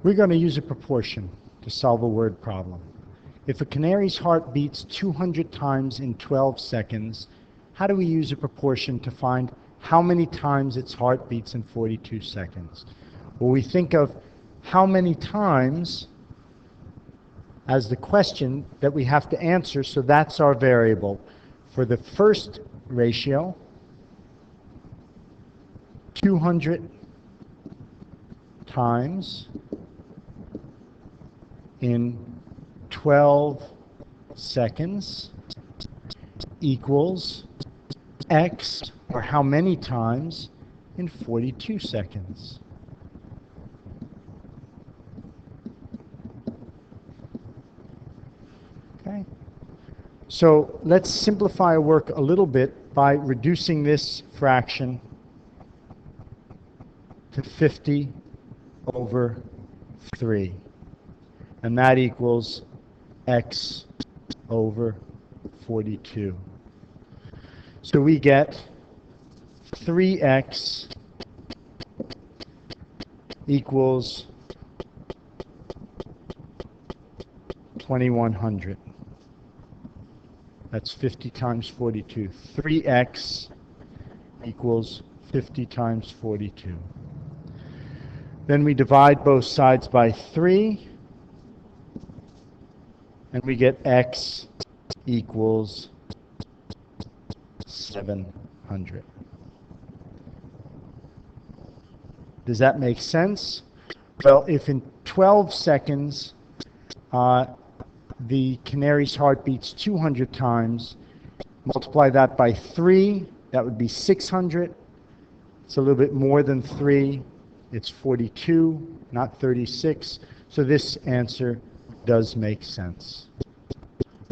We're going to use a proportion to solve a word problem. If a canary's heart beats 200 times in 12 seconds, how do we use a proportion to find how many times its heart beats in 42 seconds? Well, we think of how many times as the question that we have to answer, so that's our variable. For the first ratio, 200 times in 12 seconds equals X, or how many times in 42 seconds. Okay. So let's simplify our work a little bit by reducing this fraction to 50 over 3. And that equals X over 42. So we get 3X equals 2100. That's 50 times 42. 3X equals 50 times 42. Then we divide both sides by 3, and we get X equals 700. Does that make sense? Well, if in 12 seconds the canary's heart beats 200 times, multiply that by 3, that would be 600. It's a little bit more than 3. It's 42, not 36. So this answer does make sense.